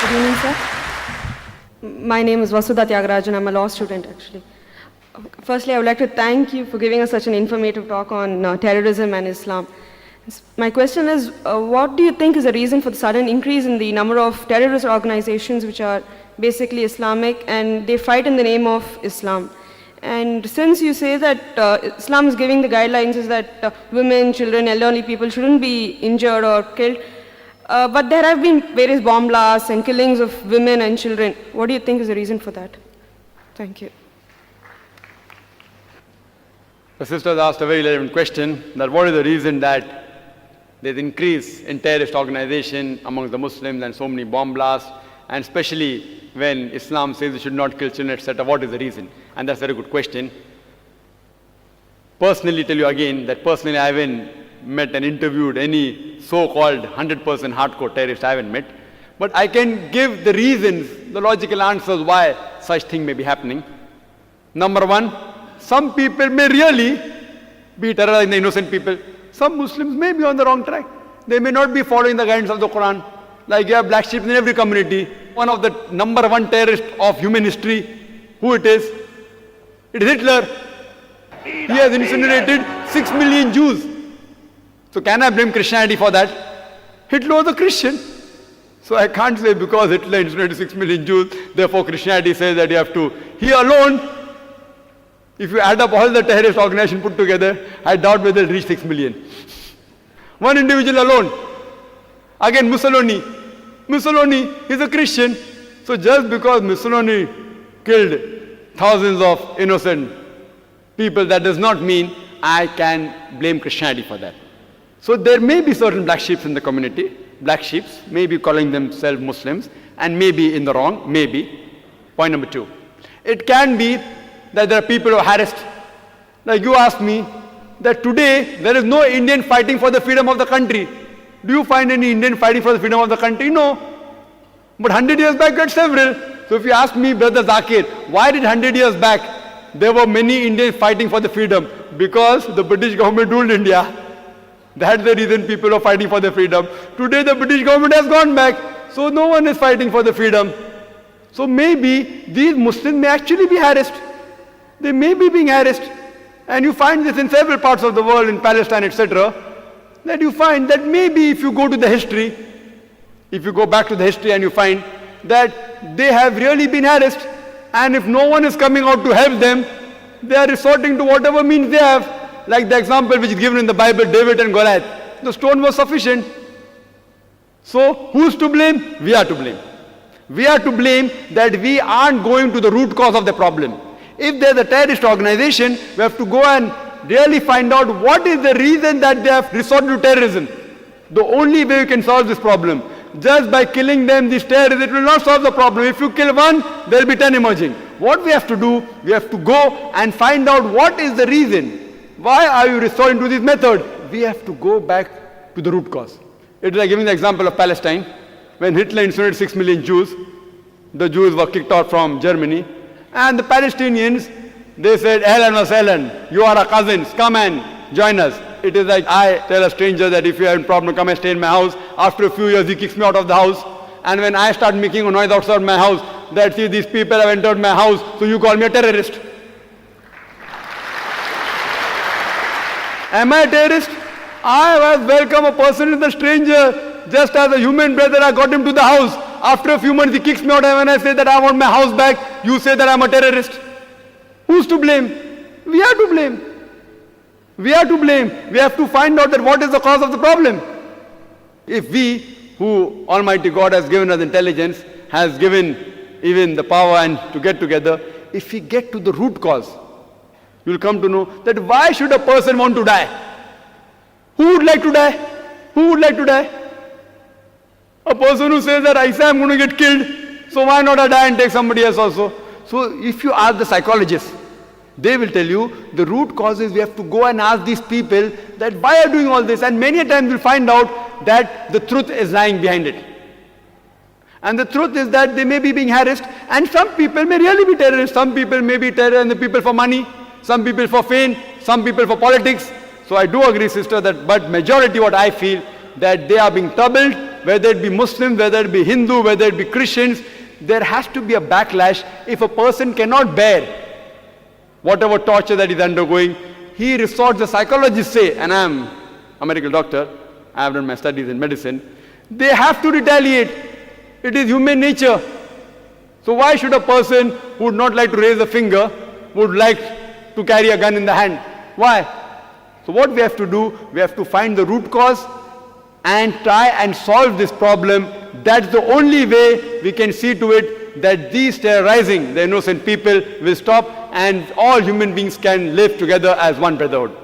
Good evening, sir. My name is Vasudha Tyagarajan. I'm a law student, actually. Firstly, I would like to thank you for giving us such an informative talk on terrorism and Islam. My question is, what do you think is the reason for the sudden increase in the number of terrorist organizations which are basically Islamic and they fight in the name of Islam? And since you say that Islam is giving the guidelines is that women, children, elderly people shouldn't be injured or killed, but there have been various bomb blasts and killings of women and children. What do you think is the reason for that? Thank you. The sister asked a very relevant question, that what is the reason that there's increase in terrorist organization amongst the Muslims and so many bomb blasts, and especially when Islam says you should not kill children, etc. What is the reason? And that's a very good question. Personally, tell you again that personally I haven't met and interviewed any so-called 100% hardcore terrorist. I haven't met. But I can give the reasons, the logical answers why such thing may be happening. Number one, some people may really be terrorizing the innocent people. Some Muslims may be on the wrong track. They may not be following the guidance of the Quran. Like you have black sheep in every community. One of the number one terrorists of human history, who it is? It is Hitler. He has incinerated 6 million Jews. So can I blame Christianity for that? Hitler was a Christian. So I can't say because Hitler incinerated 6 million Jews, therefore Christianity says that you have to. He alone, if you add up all the terrorist organizations put together, I doubt whether they'll reach 6 million. One individual alone. Again, Mussolini. Mussolini is a Christian. So just because Mussolini killed thousands of innocent people, that does not mean I can blame Christianity for that. So there may be certain black sheep in the community. Black sheep may be calling themselves Muslims and may be in the wrong, maybe. Point number two. It can be that there are people who are harassed. Like you asked me that today there is no Indian fighting for the freedom of the country. Do you find any Indian fighting for the freedom of the country? No. But 100 years back we had several. So if you ask me, Brother Zakir, why did 100 years back there were many Indians fighting for the freedom? Because the British government ruled India. That's the reason people are fighting for their freedom. Today the British government has gone back, so no one is fighting for the freedom. So maybe these Muslims may actually be harassed. They may be being harassed. And you find this in several parts of the world, in Palestine, etc. That you find that maybe if you go to the history, if you go back to the history and you find that they have really been harassed, and if no one is coming out to help them, they are resorting to whatever means they have. Like the example which is given in the Bible, David and Goliath. The stone was sufficient. So who's to blame? We are to blame. We are to blame that we aren't going to the root cause of the problem. If there's a terrorist organization, we have to go and really find out what is the reason that they have resorted to terrorism. The only way we can solve this problem. Just by killing them, these terrorists, it will not solve the problem. If you kill one, there will be 10 emerging. What we have to do, we have to go and find out what is the reason. Why are you resorting to this method? We have to go back to the root cause. It is like giving the example of Palestine. When Hitler incinerated 6 million Jews, the Jews were kicked out from Germany. And the Palestinians, they said, Ahlan wa sahlan, you are our cousins, come and join us. It is like I tell a stranger that if you have a problem, come and stay in my house. After a few years, he kicks me out of the house. And when I start making a noise outside my house, that see, these people have entered my house, so you call me a terrorist. Am I a terrorist? I have welcomed a person as a stranger, just as a human brother. I got him to the house. After a few months, he kicks me out, and when I say that I want my house back, you say that I'm a terrorist. Who's to blame? We are to blame. We are to blame. We have to find out that what is the cause of the problem. If we, who Almighty God has given us intelligence, has given even the power and to get together, if we get to the root cause, you will come to know that why should a person want to die? Who would like to die? Who would like to die? A person who says that I say I'm going to get killed, so why not I die and take somebody else also? So if you ask the psychologists, they will tell you the root cause is we have to go and ask these people that why are you doing all this, and many a times we'll find out that the truth is lying behind it. And the truth is that they may be being harassed, and some people may really be terrorists. Some people may be terrorists and the people for money, some people for fame, some people for politics. So I do agree, sister, that but majority what I feel that they are being troubled whether it be Muslims, whether it be Hindu, whether it be Christians, there has to be a backlash. If a person cannot bear whatever torture that he's undergoing, he resorts, the psychologists say, and I'm a medical doctor, I have done my studies in medicine, they have to retaliate. It is human nature. So why should a person who would not like to raise a finger, would like to carry a gun in the hand? Why? So what we have to do, we have to find the root cause and try and solve this problem. That's the only way we can see to it that these terrorizing the innocent people will stop and all human beings can live together as one brotherhood.